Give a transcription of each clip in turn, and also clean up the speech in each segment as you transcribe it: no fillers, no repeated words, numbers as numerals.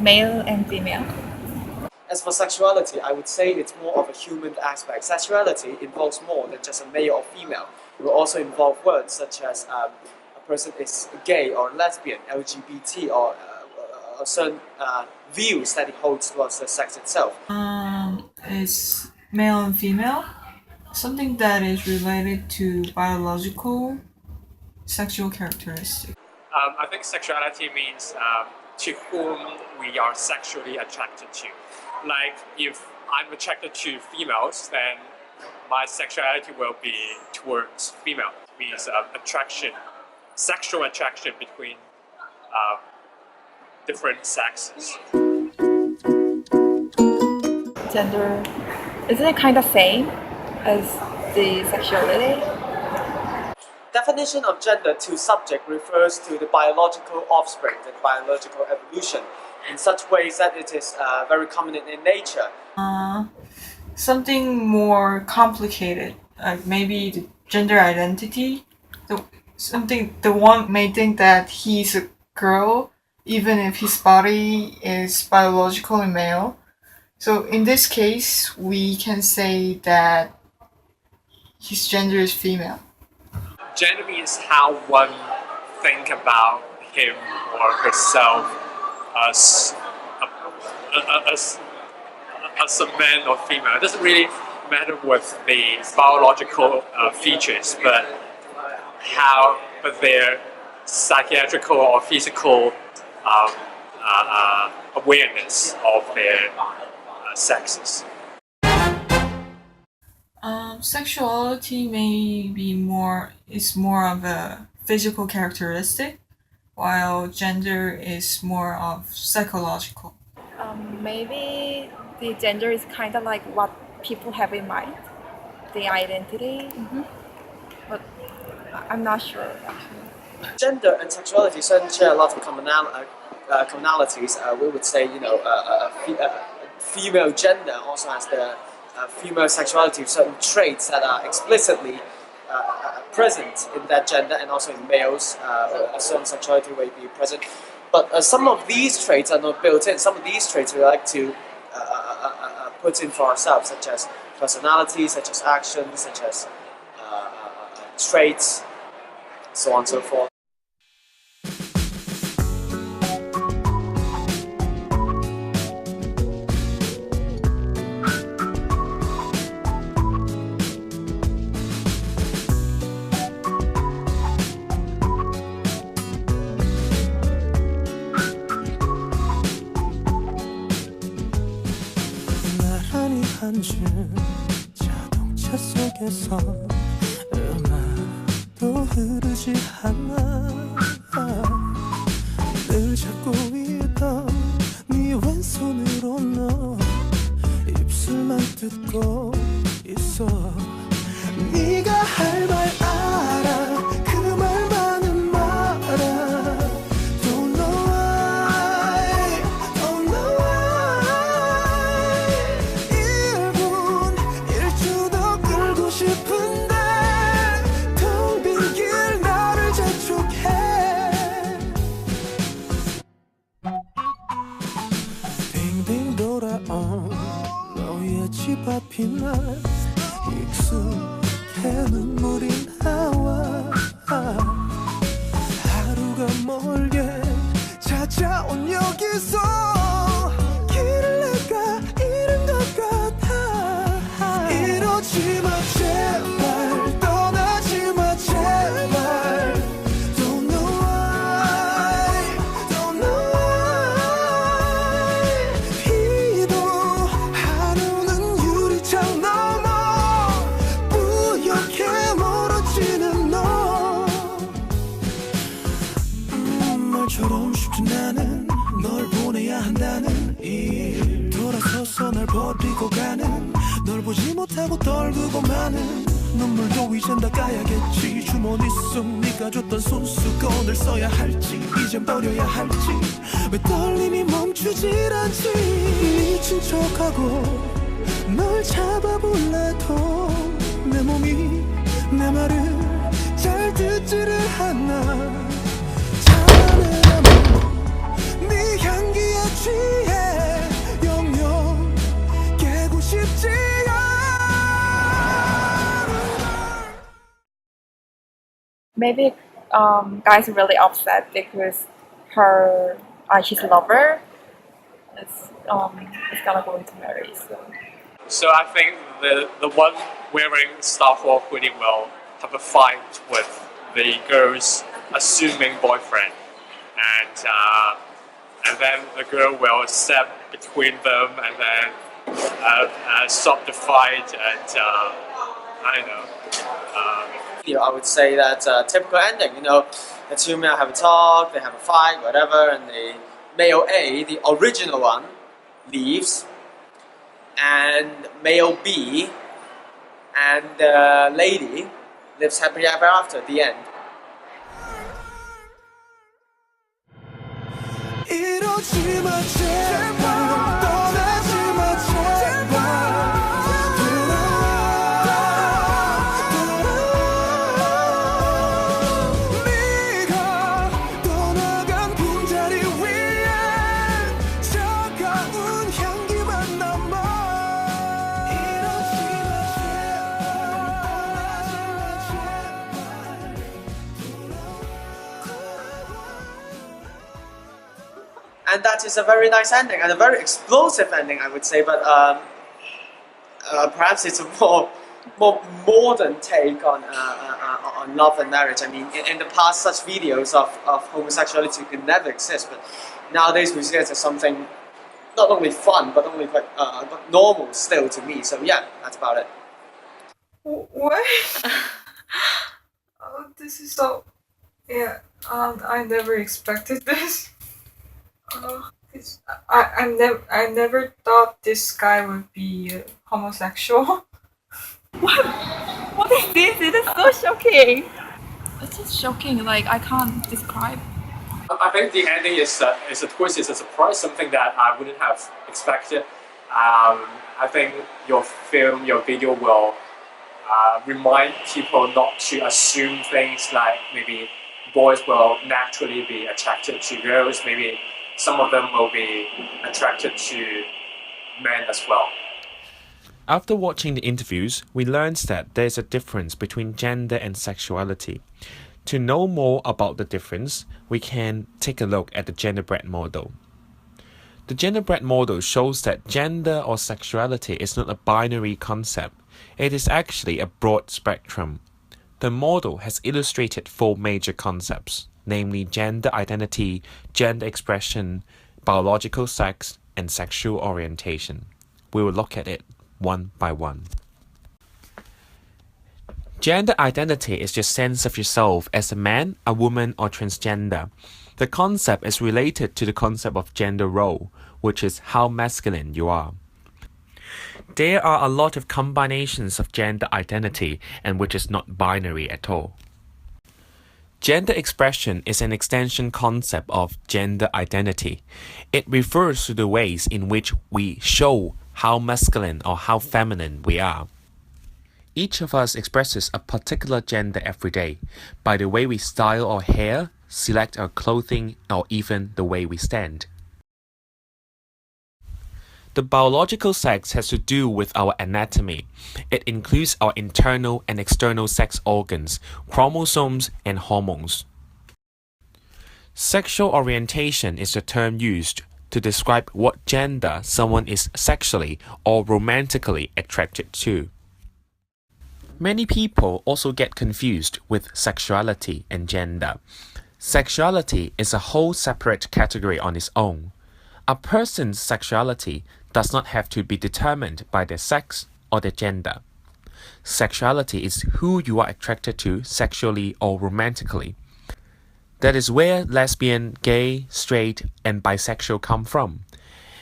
Male and female. As for sexuality, I would say it's more of a human aspect. Sexuality involves more than just a male or female. It will also involve words such as a person is gay or lesbian, LGBT, or certain views that it holds towards the sex itself. It's male and female, something that is related to biological sexual characteristics. I think sexuality means to whom we are sexually attracted to. Like if I'm attracted to females, then my sexuality will be towards female. It means attraction, sexual attraction between different sexes. Gender, isn't it kind of same as the sexuality? Definition of gender to subject refers to the biological offspring, the biological evolution, in such ways that it is very common in nature. Something more complicated, like maybe the gender identity. The one may think that he's a girl, even if his body is biologically male. So in this case, we can say that his gender is female. Gender means how one think about him or herself as a man or female. It doesn't really matter with the biological features, but their psychiatrical or physical awareness of their sexes. Sexuality is more of a physical characteristic, while gender is more of psychological. Maybe the gender is kind of like what people have in mind, the identity. But I'm not sure actually. Gender and sexuality certainly share a lot of commonalities. We would say, female gender also has the female sexuality, certain traits that are explicitly present in that gender, and also in males, a certain sexuality will be present. But some of these traits are not built in. Some of these traits we like to put in for ourselves, such as personality, such as actions, such as traits, so on and so forth. 앉은 자동차 속에서 음악도 흐르지 않아 늘 잡고 있던 네 왼손으로 너 입술만 뜯고 있어 네가 할 말 알아 그 말만은 말아 Don't know why Don't know why 1분 1초도 끌고 싶은데 텅 빈 길 나를 재촉해 빙빙 돌아온 너의 집 앞이 날 익숙해 눈물이 나와 하루가 멀게 찾아온 여기서 길을 내가 잃은 것 같아 이러지 마 제발 떠나지 마 제발 Don't know why Don't know why 비도 하루는 유리창 넘어 뿌옇게 멀어지는 너 말처럼 쉽진 않은 널 보내야 한다는 일 돌아서서 날 버리고 가는 널 보지 못하고 떨구고 마는 눈물도 이젠 닦아야겠지 주머니 속 네가 줬던 손수건을 써야 할지 이젠 버려야 할지 왜 떨림이 멈추질 않지 미친 척하고 널 잡아볼래도 내 몸이 내 말을 잘 듣지를 않아 잠은 네 향기에 취해 영영 깨고 싶지 Maybe guys are really upset because her his lover is gonna go into marriage. So I think the one wearing Star Wars hoodie will have a fight with the girl's assuming boyfriend, and then the girl will step between them and then stop the fight and I don't know. I would say that typical ending. The two men have a talk, they have a fight, whatever, and the male A, the original one, leaves, and male B and the lady lives happily ever after at the end. 이러지 마 제발 떠나지 마 제발 네가 떠나간 빈자리 위에 차가운 향기만 남아 이러지 마 제발 떠나지 마 And that is a very nice ending and a very explosive ending, I would say. But perhaps it's a more modern take on love and marriage. I mean, in the past, such videos of homosexuality could never exist. But nowadays, we see it as something not only fun but only quite but normal still to me. So yeah, that's about it. What? Oh, this is so. Yeah, I never expected this. I never thought this guy would be homosexual. What is this? It is so shocking. It's just shocking. Like I can't describe. I think the ending is a twist, is a surprise, something that I wouldn't have expected. I think your film, your video will remind people not to assume things like maybe boys will naturally be attracted to girls, maybe some of them will be attracted to men as well. After watching the interviews, we learned that there is a difference between gender and sexuality. To know more about the difference, we can take a look at the gender-bread model. The gender-bread model shows that gender or sexuality is not a binary concept. It is actually a broad spectrum. The model has illustrated 4 major concepts, namely gender identity, gender expression, biological sex, and sexual orientation. We will look at it one by one. Gender identity is your sense of yourself as a man, a woman, or transgender. The concept is related to the concept of gender role, which is how masculine you are. There are a lot of combinations of gender identity, and which is not binary at all. Gender expression is an extension concept of gender identity. It refers to the ways in which we show how masculine or how feminine we are. Each of us expresses a particular gender every day by the way we style our hair, select our clothing, or even the way we stand. The biological sex has to do with our anatomy. It includes our internal and external sex organs, chromosomes, and hormones. Sexual orientation is the term used to describe what gender someone is sexually or romantically attracted to. Many people also get confused with sexuality and gender. Sexuality is a whole separate category on its own. A person's sexuality does not have to be determined by their sex or their gender. Sexuality is who you are attracted to sexually or romantically. That is where lesbian, gay, straight, and bisexual come from.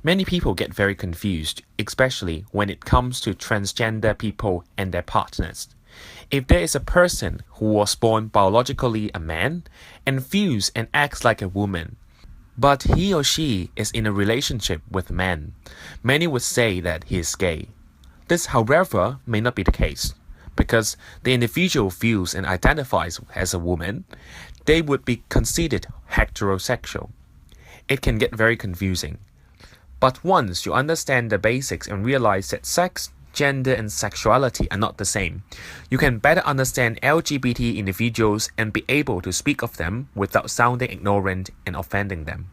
Many people get very confused, especially when it comes to transgender people and their partners. If there is a person who was born biologically a man and feels and acts like a woman, but he or she is in a relationship with men, many would say that he is gay. This, however, may not be the case, because the individual feels and identifies as a woman, they would be considered heterosexual. It can get very confusing. But once you understand the basics and realize that sex, gender, and sexuality are not the same, you can better understand LGBT individuals and be able to speak of them without sounding ignorant and offending them.